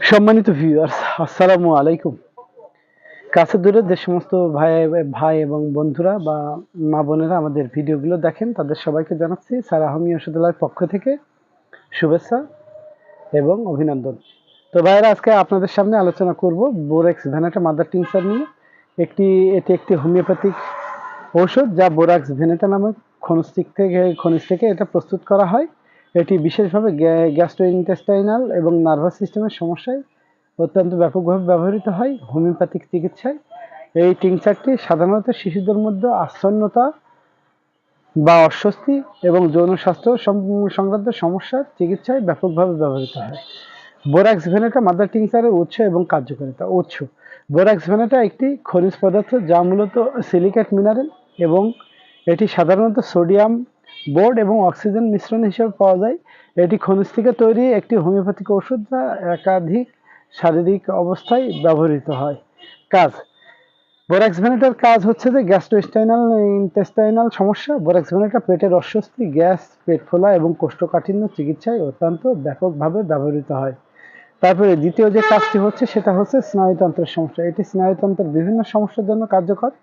সম্মানিত ভিউয়ার্স, আসসালামু আলাইকুম। কাছে দূরে যে সমস্ত ভাই ভাই এবং বন্ধুরা বা মা বোনেরা আমাদের ভিডিওগুলো দেখেন তাদের সবাইকে জানাচ্ছি স্যার আহমি ওষুধালয়ের পক্ষ থেকে শুভেচ্ছা এবং অভিনন্দন। তো ভাইয়েরা, আজকে আপনাদের সামনে আলোচনা করব বোরেক্স ভেনেটা মাদার টিংচার নিয়ে। এটি একটি হোমিওপ্যাথিক ঔষধ যা বোরাক্স ভেনেটা নামক খনিজ থেকে এটা প্রস্তুত করা হয়। এটি বিশেষভাবে গ্যাস্ট্রোইন্টেস্টাইনাল এবং নার্ভাস সিস্টেমের সমস্যায় অত্যন্ত ব্যাপকভাবে ব্যবহৃত হয় হোমিওপ্যাথিক চিকিৎসায়। এই টিংচারটি সাধারণত শিশুদের মধ্যে আসন্নতা বা অস্বস্তি এবং যৌন স্বাস্থ্য সংক্রান্ত সমস্যার চিকিৎসায় ব্যাপকভাবে ব্যবহৃত হয়। বোরাক্স ভেনেটা মাদার টিংচারের উৎস এবং কার্যকারিতা। উৎস: বোরাক্স ভেনেটা একটি খনিজ পদার্থ যা মূলত সিলিকেট মিনারেল এবং এটি সাধারণত সোডিয়াম বোর্ড এবং অক্সিজেন মিশ্রণ হিসেবে পাওয়া যায়। এটি খনিজ থেকে তৈরি একটি হোমিওপ্যাথিক ওষুধ যা একাধিক শারীরিক অবস্থায় ব্যবহৃত হয়। কাজ: বোরাক্স ভেনেটার কাজ হচ্ছে যে ইন্টেস্টাইনাল সমস্যা। বোরাক্স ভেনেটা পেটের অস্বস্তি, গ্যাস, পেট ফোলা এবং কোষ্ঠকাঠিন্য চিকিৎসায় অত্যন্ত ব্যাপকভাবে ব্যবহৃত হয়। তারপরে দ্বিতীয় যে কাজটি হচ্ছে সেটা হচ্ছে স্নায়ুতন্ত্রের সমস্যা। এটি স্নায়ুতন্ত্রের বিভিন্ন সমস্যার জন্য কার্যকর,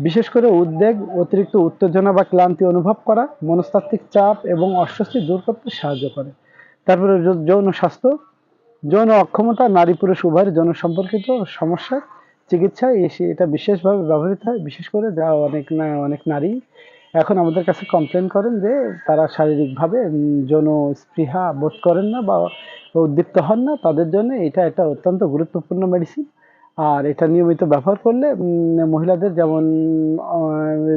বিশেষ করে উদ্বেগ, অতিরিক্ত উত্তেজনা বা ক্লান্তি অনুভব করা, মনস্তাত্ত্বিক চাপ এবং অস্বস্তি দূর করতে সাহায্য করে। তারপরে যৌন স্বাস্থ্য, যৌন অক্ষমতা, নারী পুরুষ উভয়ের যৌন সম্পর্কিত সমস্যার চিকিৎসায় এটা বিশেষভাবে ব্যবহৃত হয়। বিশেষ করে যা অনেক নারী এখন আমাদের কাছে কমপ্লেন করেন যে তারা শারীরিকভাবে যৌন স্পৃহা বোধ করেন না বা উদ্দীপ্ত হন না, তাদের জন্য এটা একটা অত্যন্ত গুরুত্বপূর্ণ মেডিসিন। আর এটা নিয়মিত ব্যবহার করলে মহিলাদের যেমন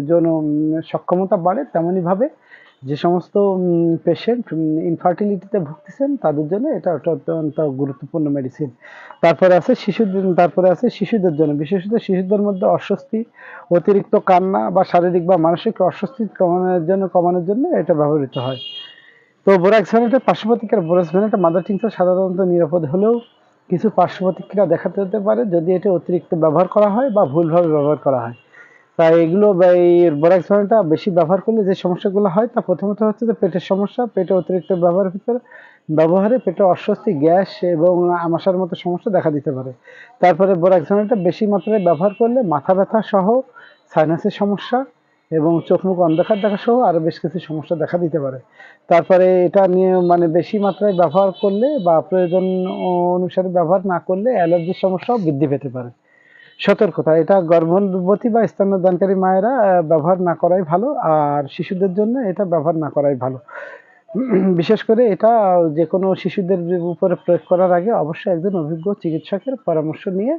যৌন সক্ষমতা বাড়ে, তেমনইভাবে যে সমস্ত পেশেন্ট ইনফার্টিলিটিতে ভুগতেছেন তাদের জন্য এটা একটা অত্যন্ত গুরুত্বপূর্ণ মেডিসিন। তারপরে আছে শিশুদের জন্য, বিশেষত শিশুদের মধ্যে অস্বস্তি, অতিরিক্ত কান্না বা শারীরিক বা মানসিক অস্বস্তি কমানোর জন্য এটা ব্যবহৃত হয়। তো বোরাক্স ভেনেটার পার্শ্বপ্রতিক্রিয়া: বোরাক্স ভেনেটা মাদার টিংচার সাধারণত নিরাপদ হলেও কিছু পার্শ্বপ্রতিক্রিয়া দেখাতে হতে পারে যদি এটি অতিরিক্ত ব্যবহার করা হয় বা ভুলভাবে ব্যবহার করা হয়। তাই এগুলো এই বোরাক্স ভেনেটা বেশি ব্যবহার করলে যে সমস্যাগুলো হয় তা প্রথমত হচ্ছে যে পেটের সমস্যা, পেটে অতিরিক্ত ব্যবহারে পেটে অস্বস্তি, গ্যাস এবং আমাশার মতো সমস্যা দেখা দিতে পারে। তারপরে বোরাক্স ভেনেটা বেশি মাত্রায় ব্যবহার করলে মাথা ব্যথা সহ সাইনাসের সমস্যা এবং চোখ মুখ অন্ধকার দেখা সহ আরো বেশ কিছু সমস্যা দেখা দিতে পারে। তারপরে এটা নিয়ে বেশি মাত্রায় ব্যবহার করলে বা প্রয়োজন অনুসারে ব্যবহার না করলে অ্যালার্জির সমস্যাও বৃদ্ধি পেতে পারে। সতর্কতা: এটা গর্ভবতী বা স্তন্যদানকারী মায়েরা ব্যবহার না করাই ভালো, আর শিশুদের জন্য এটা ব্যবহার না করাই ভালো। বিশেষ করে এটা যে কোনো শিশুদের উপরে প্রয়োগ করার আগে অবশ্যই একজন অভিজ্ঞ চিকিৎসকের পরামর্শ নিয়ে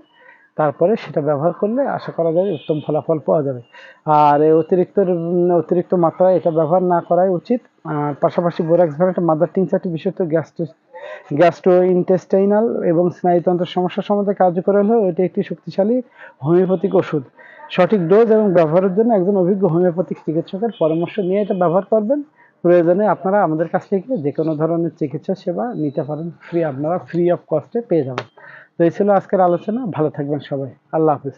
তারপরে সেটা ব্যবহার করলে আশা করা যায় উত্তম ফলাফল পাওয়া যাবে। আর অতিরিক্ত মাত্রায় এটা ব্যবহার না করাই উচিত। আর পাশাপাশি বোরাক্স ভেনেটা মাদার টিংচারটি বিশেষত গ্যাস্ট্রোইন্টেস্টাইনাল এবং স্নায়ুতন্ত্রের সমস্যা সমাধানে কার্যকর হলেও এটি একটি শক্তিশালী হোমিওপ্যাথিক ওষুধ। সঠিক ডোজ এবং ব্যবহারের জন্য একজন অভিজ্ঞ হোমিওপ্যাথিক চিকিৎসকের পরামর্শ নিয়ে এটা ব্যবহার করবেন। প্রয়োজনে আপনারা আমাদের কাছ থেকে যে কোনো ধরনের চিকিৎসা সেবা নিতে পারেন, আপনারা ফ্রি অফ কস্টে পেয়ে যাবেন। তো এই ছিল আজকের আলোচনা। ভালো থাকবেন সবাই। আল্লাহ হাফিজ।